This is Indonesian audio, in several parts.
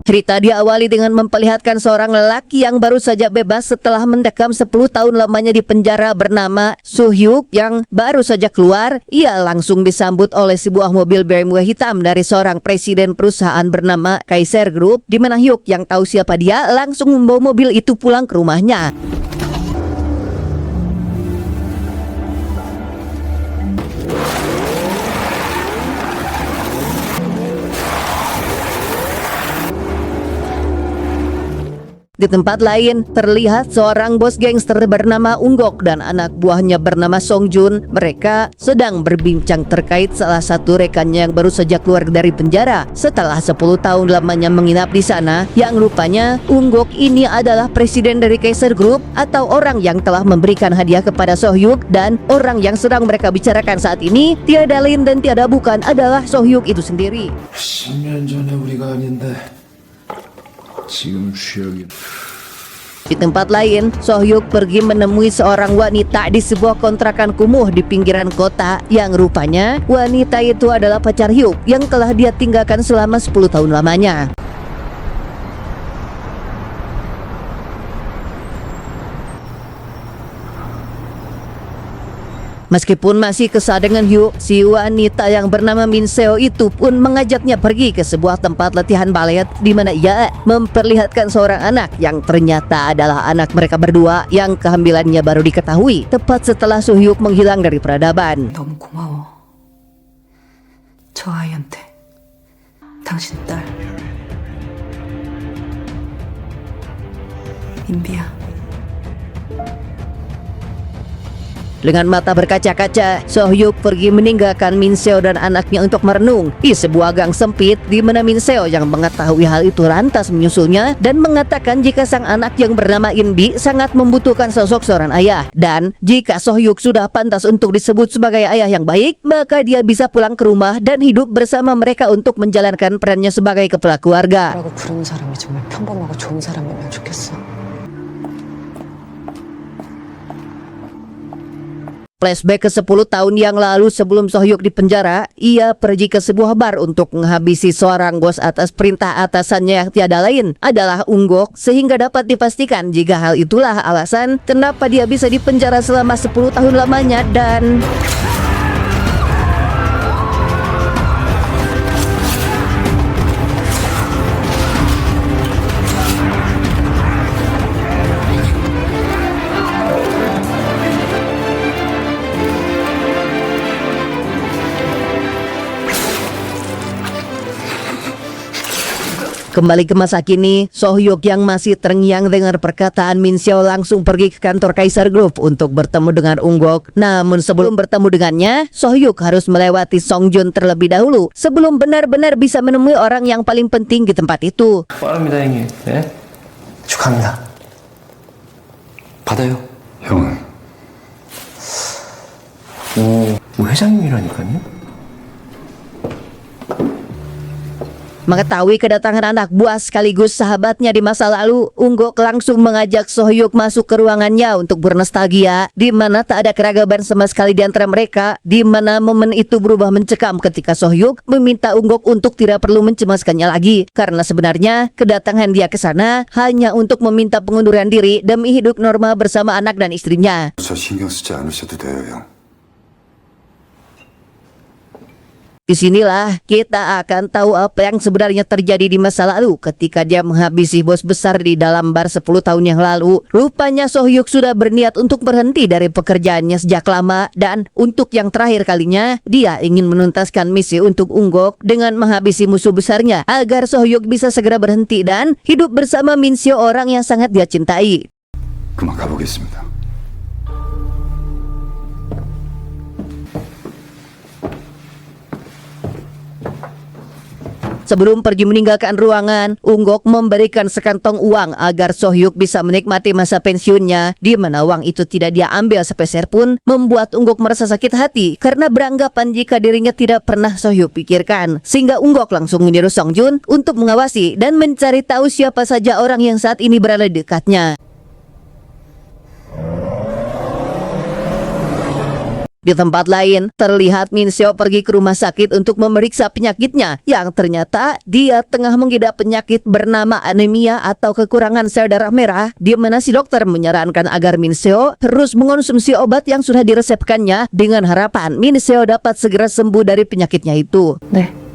Cerita diawali dengan memperlihatkan seorang lelaki yang baru saja bebas setelah mendekam 10 tahun lamanya di penjara bernama Soo-hyuk yang baru saja keluar. Ia langsung disambut oleh sebuah mobil BMW hitam dari seorang presiden perusahaan bernama Kaiser Group, di mana Hyuk yang tahu siapa dia langsung membawa mobil itu pulang ke rumahnya. Di tempat lain, terlihat seorang bos gangster bernama Unggok dan anak buahnya bernama Song Jun. Mereka sedang berbincang terkait salah satu rekannya yang baru saja keluar dari penjara setelah 10 tahun lamanya menginap di sana, yang rupanya Unggok ini adalah presiden dari Kaiser Group atau orang yang telah memberikan hadiah kepada Soo-hyuk, dan orang yang sedang mereka bicarakan saat ini tiada lain dan tiada bukan adalah Soo-hyuk itu sendiri. 10년 전에 우리가 아닌데 지금 주역이. Di tempat lain, Soo-hyuk pergi menemui seorang wanita di sebuah kontrakan kumuh di pinggiran kota, yang rupanya wanita itu adalah pacar Hyuk yang telah dia tinggalkan selama 10 tahun lamanya. Meskipun masih kesal dengan Hyuk, si wanita yang bernama Min Seo itu pun mengajaknya pergi ke sebuah tempat latihan balet di mana ia memperlihatkan seorang anak yang ternyata adalah anak mereka berdua yang kehamilannya baru diketahui tepat setelah Soo-hyuk menghilang dari peradaban. 너무 고마워. 저 아이한테 당신 딸 인비야. Dengan mata berkaca-kaca, Soo-hyuk pergi meninggalkan Min Seo dan anaknya untuk merenung di sebuah gang sempit, di mana Min Seo yang mengetahui hal itu lantas menyusulnya dan mengatakan jika sang anak yang bernama Inbi sangat membutuhkan sosok seorang ayah, dan jika Soo-hyuk sudah pantas untuk disebut sebagai ayah yang baik, maka dia bisa pulang ke rumah dan hidup bersama mereka untuk menjalankan perannya sebagai kepala keluarga. 라고 부르는 사람이 정말 평범하고 좋은 사람이면 좋겠어. Flashback ke 10 tahun yang lalu sebelum Soo-hyuk dipenjara, ia pergi ke sebuah bar untuk menghabisi seorang bos atas perintah atasannya yang tiada lain adalah Unggok, sehingga dapat dipastikan jika hal itulah alasan kenapa dia bisa dipenjara selama 10 tahun lamanya. Dan kembali ke masa kini, Soo-hyuk yang masih terngiang dengar perkataan Min Seo langsung pergi ke kantor Kaiser Group untuk bertemu dengan Unggok. Namun sebelum bertemu dengannya, Soo-hyuk harus melewati Song Jun terlebih dahulu sebelum benar-benar bisa menemui orang yang paling penting di tempat itu. 빠릅니다 형님. 네? 축하합니다. 받아요. 형은? 뭐 회장님이라니까요. Mengetahui kedatangan anak buah sekaligus sahabatnya di masa lalu, Unggok langsung mengajak Soo-hyuk masuk ke ruangannya untuk bernostalgia, di mana tak ada keragaman sama sekali di antara mereka, di mana momen itu berubah mencekam ketika Soo-hyuk meminta Unggok untuk tidak perlu mencemaskannya lagi, karena sebenarnya kedatangan dia ke sana hanya untuk meminta pengunduran diri demi hidup normal bersama anak dan istrinya. 저 신경 쓰지 않으셔도 돼요, 형. Disinilah kita akan tahu apa yang sebenarnya terjadi di masa lalu ketika dia menghabisi bos besar di dalam bar 10 tahun yang lalu. Rupanya Soo-hyuk sudah berniat untuk berhenti dari pekerjaannya sejak lama, dan untuk yang terakhir kalinya dia ingin menuntaskan misi untuk Unggok dengan menghabisi musuh besarnya agar Soo-hyuk bisa segera berhenti dan hidup bersama Min Seo, orang yang sangat dia cintai. 그만 가보겠습니다. Sebelum pergi meninggalkan ruangan, Unggok memberikan sekantong uang agar Soo-hyuk bisa menikmati masa pensiunnya, di mana uang itu tidak dia ambil sepeser pun, membuat Unggok merasa sakit hati karena beranggapan jika dirinya tidak pernah Soo-hyuk pikirkan. Sehingga Unggok langsung menyuruh Song Jun untuk mengawasi dan mencari tahu siapa saja orang yang saat ini berada di dekatnya. Di tempat lain, terlihat Min Seo pergi ke rumah sakit untuk memeriksa penyakitnya yang ternyata dia tengah mengidap penyakit bernama anemia atau kekurangan sel darah merah, di mana si dokter menyarankan agar Min Seo terus mengonsumsi obat yang sudah diresepkannya dengan harapan Min Seo dapat segera sembuh dari penyakitnya itu. 네.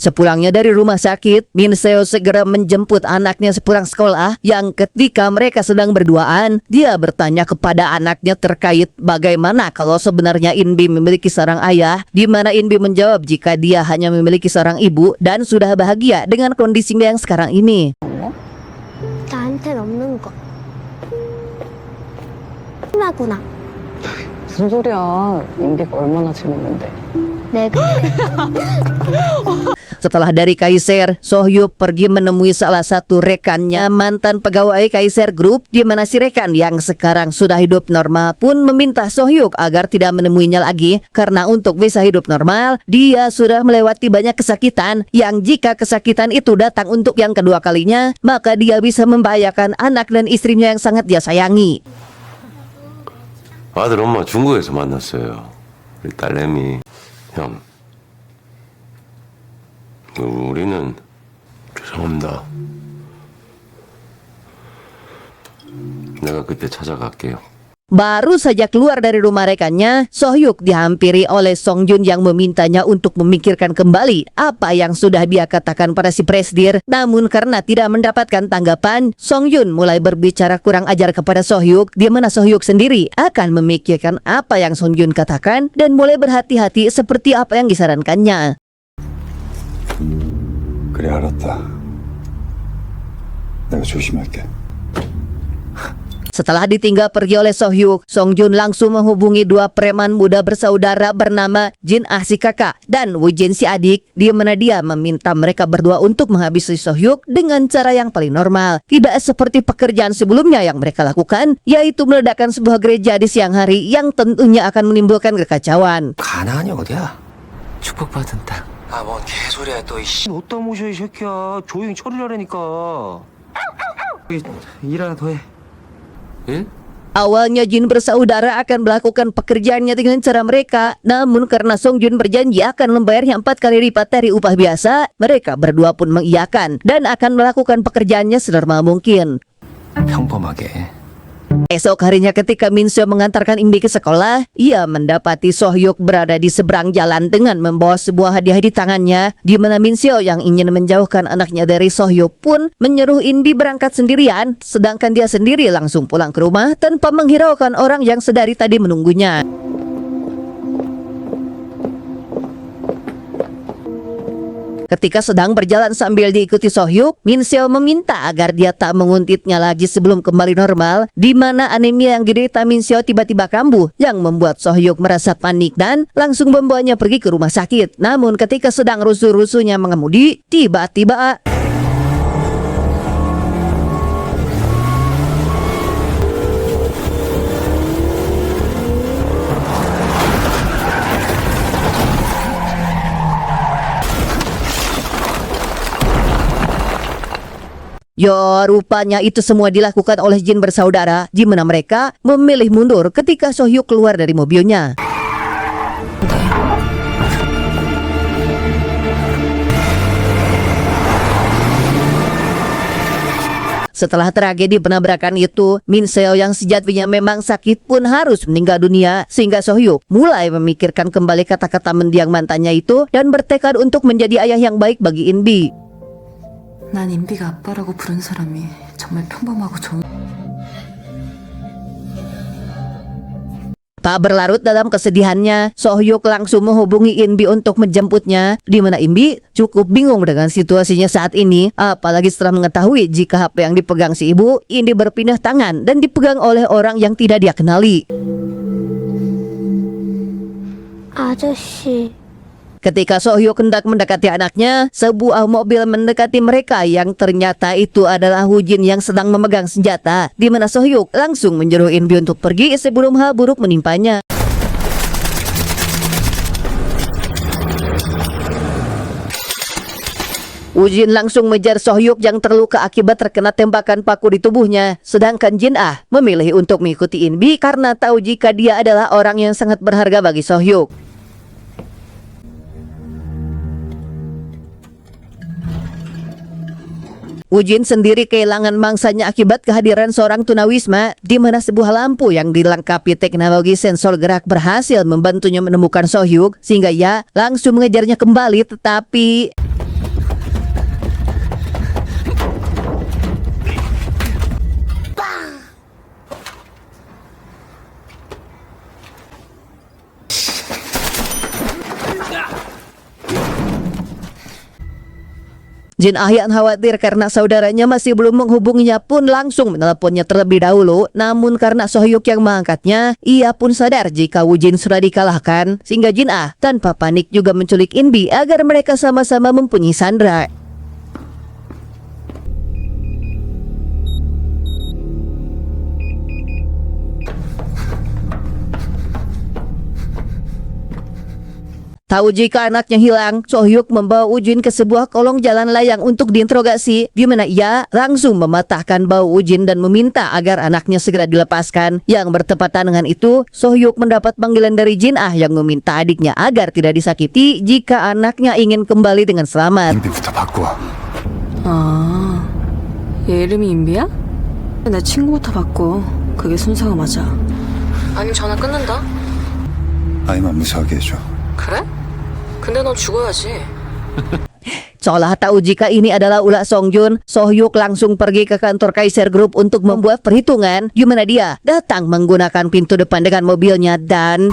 Sepulangnya dari rumah sakit, Min Seo segera menjemput anaknya sepulang sekolah yang ketika mereka sedang berduaan, dia bertanya kepada anaknya terkait bagaimana kalau sebenarnya Inbi memiliki seorang ayah, di mana Inbi menjawab jika dia hanya memiliki seorang ibu dan sudah bahagia dengan kondisinya yang sekarang ini. 나한텐 없는 거. 하구나. 무슨 소리야. 인비가 얼마나 재밌는데. 내가 Setelah dari Kaiser, Sohyuk pergi menemui salah satu rekannya mantan pegawai Kaiser Group, di mana si rekan yang sekarang sudah hidup normal pun meminta Sohyuk agar tidak menemuinya lagi karena untuk bisa hidup normal dia sudah melewati banyak kesakitan yang jika kesakitan itu datang untuk yang kedua kalinya maka dia bisa membahayakan anak dan istrinya yang sangat dia sayangi. 아들 엄마 중국에서 만났어요. 우리 딸내미 형. 우리는 죄송합니다. 내가 그때 찾아갈게요. Baru saja keluar dari rumah rekannya, Sohyuk dihampiri oleh Song Jun yang memintanya untuk memikirkan kembali apa yang sudah dia katakan pada si Presdir. Namun karena tidak mendapatkan tanggapan, Song Jun mulai berbicara kurang ajar kepada Sohyuk, di mana Sohyuk sendiri akan memikirkan apa yang Song Jun katakan dan mulai berhati-hati seperti apa yang disarankannya. 그래, 알았다. 내가 조심할게. Setelah ditinggal pergi oleh Sohyuk, Song Jun langsung menghubungi dua preman muda bersaudara bernama Jin Ah si kakak dan Woo Jin si adik, di mana dia meminta mereka berdua untuk menghabisi Sohyuk dengan cara yang paling normal, tidak seperti pekerjaan sebelumnya yang mereka lakukan, yaitu meledakkan sebuah gereja di siang hari yang tentunya akan menimbulkan kekacauan. 가나안이 어디야? 축복받은 땅. 아, 뭔 개소리야 또 이씨. 어디다 모셔 이 새끼야. 조용히 처리를 하라니까. 일 하나 더 해. 일? Awalnya Jin bersaudara akan melakukan pekerjaannya dengan cara mereka, namun karena Song Jun berjanji akan membayarnya 4 kali lipat dari upah biasa, mereka berdua pun mengiyakan dan akan melakukan pekerjaannya senormal mungkin. 평범하게. Esok harinya ketika Min Seo mengantarkan Inbi ke sekolah, ia mendapati Sohyuk berada di seberang jalan dengan membawa sebuah hadiah di tangannya, di mana Min Seo yang ingin menjauhkan anaknya dari Sohyuk pun menyuruh Inbi berangkat sendirian, sedangkan dia sendiri langsung pulang ke rumah tanpa menghiraukan orang yang sedari tadi menunggunya. Ketika sedang berjalan sambil diikuti Sohyuk, Min Seo meminta agar dia tak menguntitnya lagi sebelum kembali normal, di mana anemia yang diderita Min Seo tiba-tiba kambuh, yang membuat Sohyuk merasa panik dan langsung membawanya pergi ke rumah sakit. Namun ketika sedang rusuh-rusuhnya mengemudi, tiba-tiba ya, rupanya itu semua dilakukan oleh Jin bersaudara, di mana mereka memilih mundur ketika Sohyuk keluar dari mobilnya. Setelah tragedi penabrakan itu, Min Seo yang sejatinya memang sakit pun harus meninggal dunia, sehingga Sohyuk mulai memikirkan kembali kata-kata mendiang mantannya itu dan bertekad untuk menjadi ayah yang baik bagi Inbi. 난 인비가 아빠라고 부른 사람이 정말 평범하고 좋은... Tak berlarut dalam kesedihannya, Sohyuk langsung menghubungi Inbi untuk menjemputnya, di mana Inbi cukup bingung dengan situasinya saat ini, apalagi setelah mengetahui jika HP yang dipegang si ibu ini berpindah tangan dan dipegang oleh orang yang tidak dia kenali. 아저씨. Ketika Sohyuk hendak mendekati anaknya, sebuah mobil mendekati mereka yang ternyata itu adalah Woo Jin yang sedang memegang senjata, di mana Sohyuk langsung menyuruh Inbi untuk pergi sebelum hal buruk menimpanya. Woo-jin langsung mengejar Sohyuk yang terluka akibat terkena tembakan paku di tubuhnya. Sedangkan Jin-ah memilih untuk mengikuti In-bi karena tahu jika dia adalah orang yang sangat berharga bagi Sohyuk. Woo-jin sendiri kehilangan mangsanya akibat kehadiran seorang tunawisma, di mana sebuah lampu yang dilengkapi teknologi sensor gerak berhasil membantunya menemukan Sohyuk, sehingga ia langsung mengejarnya kembali. Tetapi Jin-ah yang khawatir karena saudaranya masih belum menghubunginya pun langsung meneleponnya terlebih dahulu. Namun karena Sohyuk yang mengangkatnya, ia pun sadar jika Woo-jin sudah dikalahkan, sehingga Jin-ah tanpa panik juga menculik In-bi agar mereka sama-sama mempunyai Sandra. Tahu jika anaknya hilang, Sohyuk membawa Woo-jin ke sebuah kolong jalan layang untuk diinterogasi, di mana ia langsung mematahkan bau Woo-jin dan meminta agar anaknya segera dilepaskan. Yang bertepatan dengan itu, Sohyuk mendapat panggilan dari Jin-ah yang meminta adiknya agar tidak disakiti jika anaknya ingin kembali dengan selamat. 인비부터 바꿔. 아, 얘 이름이 인비야? 내 친구부터 바꿔. 그게 순서가 맞아. 아니면 전화 끊는다? 아이만 무사하게 해줘. 그래? 근데 넌 죽어야지. Seolah tahu jika ini adalah ulah Songjun, Sohyuk langsung pergi ke kantor Kaiser Group untuk membuat perhitungan, di mana dia datang menggunakan pintu depan dengan mobilnya dan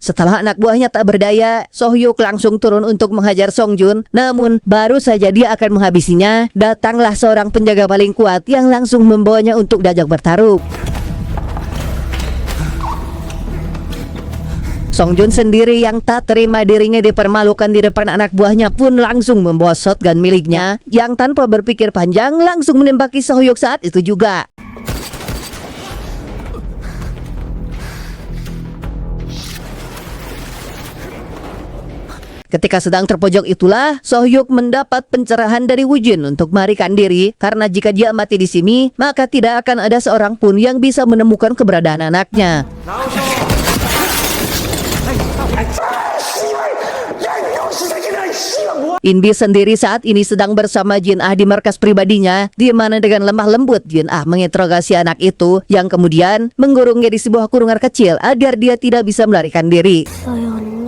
setelah anak buahnya tak berdaya, Sohyuk langsung turun untuk menghajar Songjun. Namun baru saja dia akan menghabisinya, datanglah seorang penjaga paling kuat yang langsung membawanya untuk diajak bertarung. Songjun sendiri yang tak terima dirinya dipermalukan di depan anak buahnya pun langsung membawa shotgun miliknya yang tanpa berpikir panjang langsung menembaki Sohyuk saat itu juga. Ketika sedang terpojok itulah, Sohyuk mendapat pencerahan dari Woo-jin untuk melarikan diri karena jika dia mati di sini, maka tidak akan ada seorang pun yang bisa menemukan keberadaan anaknya. In-bi sendiri saat ini sedang bersama Jin-ah di markas pribadinya, di mana dengan lemah lembut Jin-ah menginterogasi anak itu yang kemudian mengurungnya di sebuah kurungan kecil agar dia tidak bisa melarikan diri. 있어요, 언니.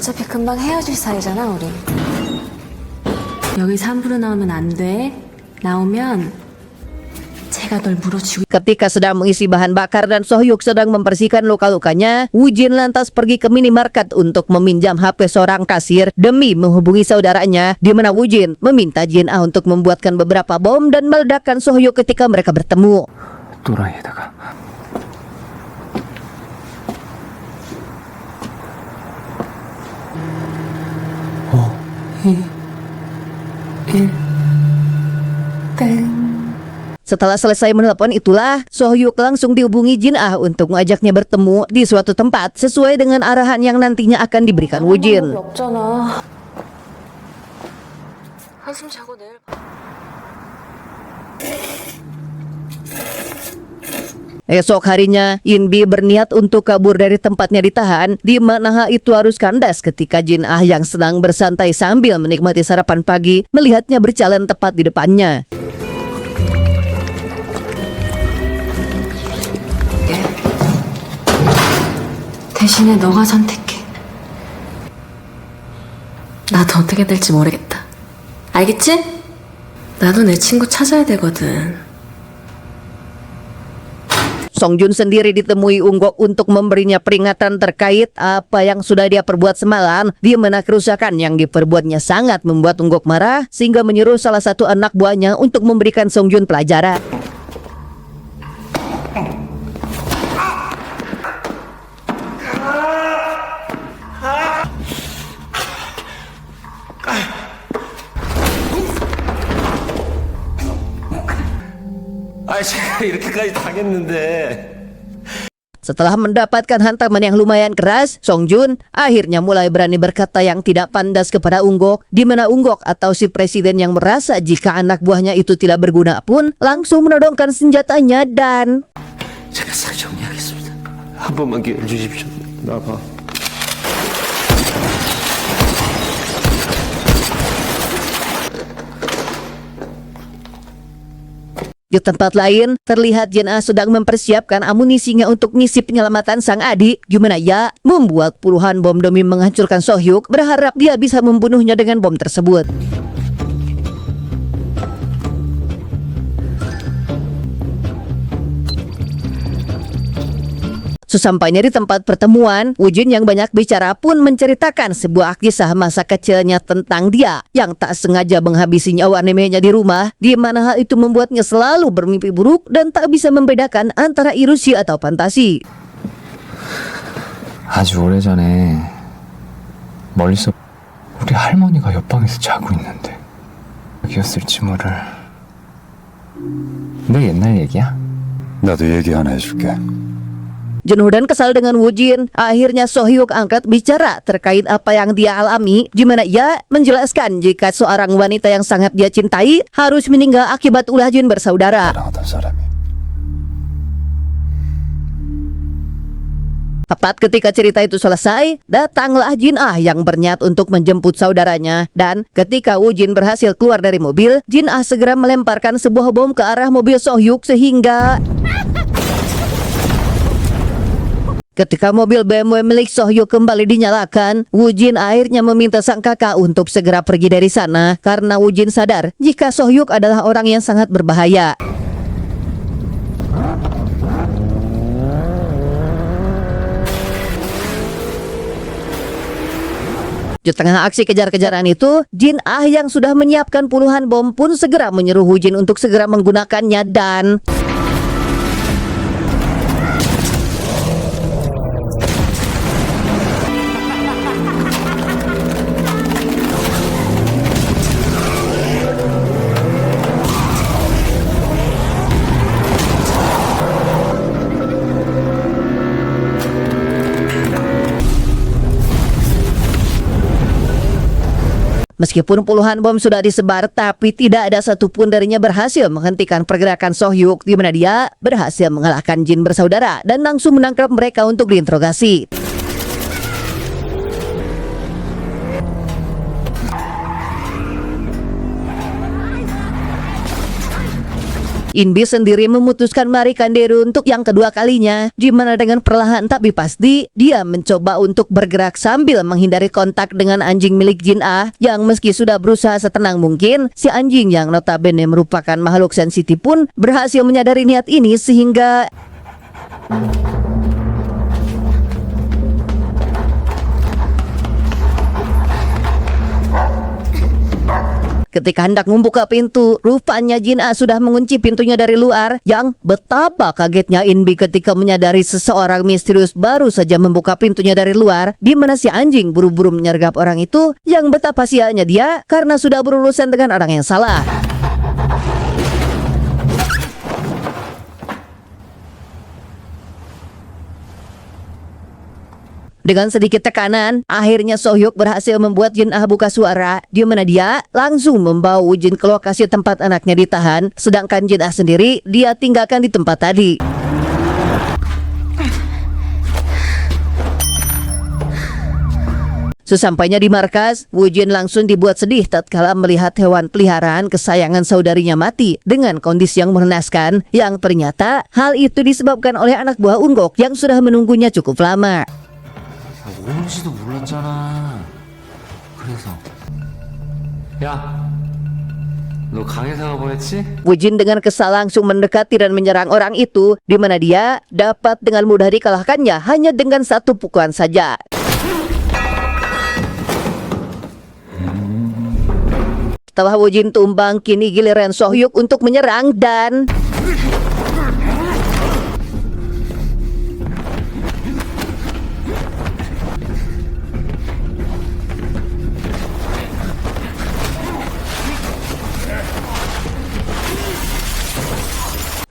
어차피 금방 헤어질 사이잖아, 우리. 여기서 함부로 나오면 안 돼. 나오면 제가 널 물어주고. Ketika sedang mengisi bahan bakar dan Sohyuk sedang membersihkan luka-lukanya, Woo-jin lantas pergi ke minimarket untuk meminjam HP seorang kasir demi menghubungi saudaranya, di mana Woo-jin meminta Jin-ah untuk membuatkan beberapa bom dan meledakkan Sohyuk ketika mereka bertemu. 또라이에다가 Setelah selesai menelpon itulah, Sohyuk langsung dihubungi Jin-ah untuk mengajaknya bertemu di suatu tempat sesuai dengan arahan yang nantinya akan diberikan Woo-jin. 없잖아. 한숨 자고 내일 봐. Esok harinya, In-bi berniat untuk kabur dari tempatnya ditahan, di mana hal itu harus kandas ketika Jin-ah yang sedang bersantai sambil menikmati sarapan pagi melihatnya berjalan tepat di depannya. 대신에 너가 선택해. 나도 어떻게 될지 모르겠다. 알겠지? 나도 내 친구 찾아야 되거든. Songjun sendiri ditemui Unggok untuk memberinya peringatan terkait apa yang sudah dia perbuat semalam, di mana kerusakan yang diperbuatnya sangat membuat Unggok marah sehingga menyuruh salah satu anak buahnya untuk memberikan Songjun pelajaran. 제가 이렇게까지 당했는데. Setelah mendapatkan hantaman yang lumayan keras, Song Jun akhirnya mulai berani berkata yang tidak pantas kepada Unggok, di mana Unggok atau si presiden yang merasa jika anak buahnya itu tidak berguna pun langsung menodongkan senjatanya dan 제가 싹 정리하겠습니다. 한 번만 기회를 주십시오. 나봐. di tempat lain, terlihat Jin Ah sedang mempersiapkan amunisinya untuk misi penyelamatan sang adik. Gimana ya? Membuat puluhan bom demi menghancurkan Sohyuk, berharap dia bisa membunuhnya dengan bom tersebut. Sesampainya di tempat pertemuan, Woo-jin yang banyak bicara pun menceritakan sebuah kisah masa kecilnya tentang dia yang tak sengaja menghabisi nyawa neneknya di rumah, di mana hal itu membuatnya selalu bermimpi buruk dan tak bisa membedakan antara ilusi atau fantasi. 아주 오래전에 멀리서 우리 할머니가 옆방에서 자고 있는데 여기였을지 모를. 내 옛날 얘기야? 나도 얘기 하나 해줄게. Jenuh dan kesal dengan Woo-jin, akhirnya Sohyuk angkat bicara terkait apa yang dia alami, di mana ia menjelaskan jika seorang wanita yang sangat dia cintai harus meninggal akibat ulah jin bersaudara. 사랑하던 사람이. Tepat ketika cerita itu selesai, datanglah Jin Ah yang berniat untuk menjemput saudaranya. Dan ketika Woo-jin berhasil keluar dari mobil, Jin Ah segera melemparkan sebuah bom ke arah mobil Sohyuk sehingga ketika mobil BMW milik Sohyuk kembali dinyalakan, Woo-jin akhirnya meminta sang kakak untuk segera pergi dari sana karena Woo-jin sadar jika Sohyuk adalah orang yang sangat berbahaya. Di tengah aksi kejar-kejaran itu, Jin Ah yang sudah menyiapkan puluhan bom pun segera menyuruh Woo-jin untuk segera menggunakannya dan meskipun puluhan bom sudah disebar, tapi tidak ada satupun darinya berhasil menghentikan pergerakan Sohyuk, di mana dia berhasil mengalahkan jin bersaudara dan langsung menangkap mereka untuk diinterogasi. Inbi sendiri memutuskan melarikan diri untuk yang kedua kalinya, di mana dengan perlahan tapi pasti dia mencoba untuk bergerak sambil menghindari kontak dengan anjing milik Jin Ah yang meski sudah berusaha setenang mungkin, si anjing yang notabene merupakan makhluk sensitif pun berhasil menyadari niat ini sehingga ketika hendak membuka pintu, rupanya Jin Ah sudah mengunci pintunya dari luar. Yang betapa kagetnya Inbi ketika menyadari seseorang misterius baru saja membuka pintunya dari luar, di mana si anjing buru-buru menyergap orang itu. Yang betapa sialnya dia karena sudah berurusan dengan orang yang salah. Dengan sedikit tekanan, akhirnya Sohyuk berhasil membuat Jin Ah buka suara, di mana dia langsung membawa Woo-jin ke lokasi tempat anaknya ditahan, sedangkan Jin Ah sendiri dia tinggalkan di tempat tadi. Sesampainya di markas, Woo-jin langsung dibuat sedih tatkala melihat hewan peliharaan kesayangan saudarinya mati dengan kondisi yang mengenaskan, yang ternyata hal itu disebabkan oleh anak buah Unggok yang sudah menunggunya cukup lama. 오는지도 몰랐잖아. 그래서 야, 너 강혜사가 보냈지? Woo-jin dengan kesal langsung mendekati dan menyerang orang itu, di mana dia dapat dengan mudah dikalahkannya hanya dengan satu pukulan saja. Setelah Woo-jin tumbang, kini giliran Sohyuk untuk menyerang dan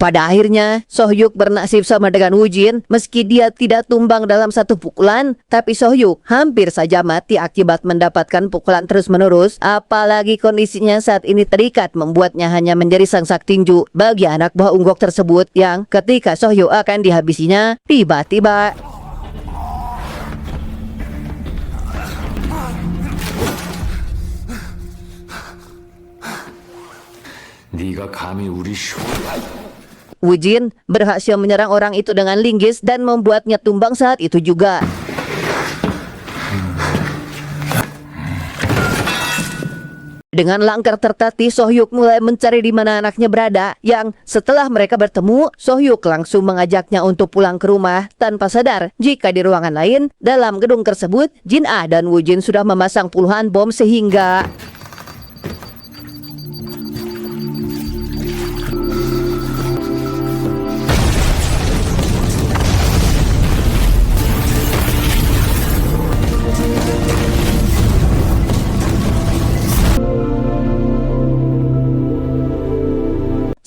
Pada akhirnya, Sohyuk bernasib sama dengan Woo-jin. Meski dia tidak tumbang dalam satu pukulan, tapi Sohyuk hampir saja mati akibat mendapatkan pukulan terus-menerus. Apalagi kondisinya saat ini terikat membuatnya hanya menjadi sangsak tinju bagi anak buah Unggok tersebut yang ketika Sohyuk akan dihabisinya, tiba-tiba 네가 감히 우리 쇼 Woo-jin berhasil menyerang orang itu dengan linggis dan membuatnya tumbang saat itu juga. Dengan langkah tertatih, Sohyuk mulai mencari di mana anaknya berada. Yang setelah mereka bertemu, Sohyuk langsung mengajaknya untuk pulang ke rumah tanpa sadar jika di ruangan lain dalam gedung tersebut, Jin-ah dan Woo-jin sudah memasang puluhan bom sehingga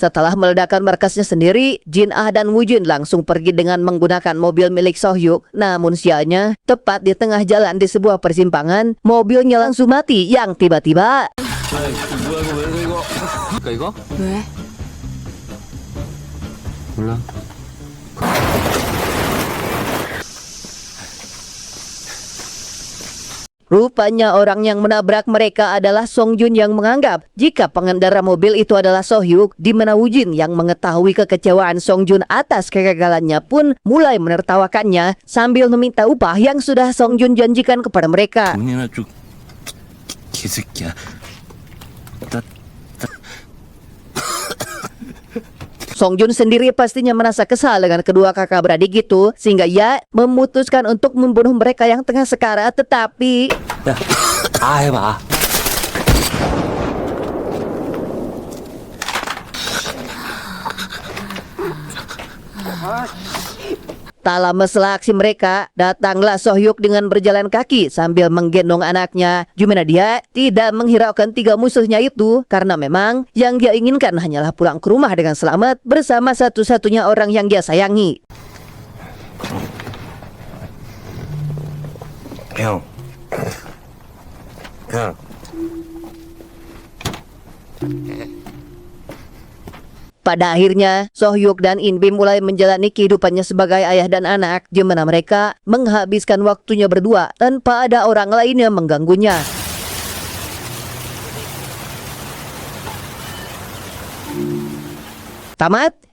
setelah meledakan markasnya sendiri, Jin-ah dan Woo-jin langsung pergi dengan menggunakan mobil milik Sohyuk. Namun sialnya, tepat di tengah jalan di sebuah persimpangan, mobilnya langsung mati yang tiba-tiba 이거? 왜? 몰라. rupanya orang yang menabrak mereka adalah Song Jun yang menganggap jika pengendara mobil itu adalah Sohyuk, di mana Woo-jin yang mengetahui kekecewaan Song Jun atas kegagalannya pun mulai menertawakannya sambil meminta upah yang sudah Song Jun janjikan kepada mereka. 돈이나 좀 개새끼야. Song Jun sendiri pastinya merasa kesal dengan kedua kakak beradik itu, sehingga ia memutuskan untuk membunuh mereka yang tengah sekarat. Tetapi 야, 해봐. tak lama setelah aksi mereka, datanglah Sohyuk dengan berjalan kaki sambil menggendong anaknya. Gimana dia tidak menghiraukan tiga musuhnya itu, karena memang yang dia inginkan hanyalah pulang ke rumah dengan selamat bersama satu-satunya orang yang dia sayangi. 형. 형. Pada akhirnya, Sohyuk dan Inbim mulai menjalani kehidupannya sebagai ayah dan anak, di mana mereka menghabiskan waktunya berdua tanpa ada orang lain yang mengganggunya. Tamat?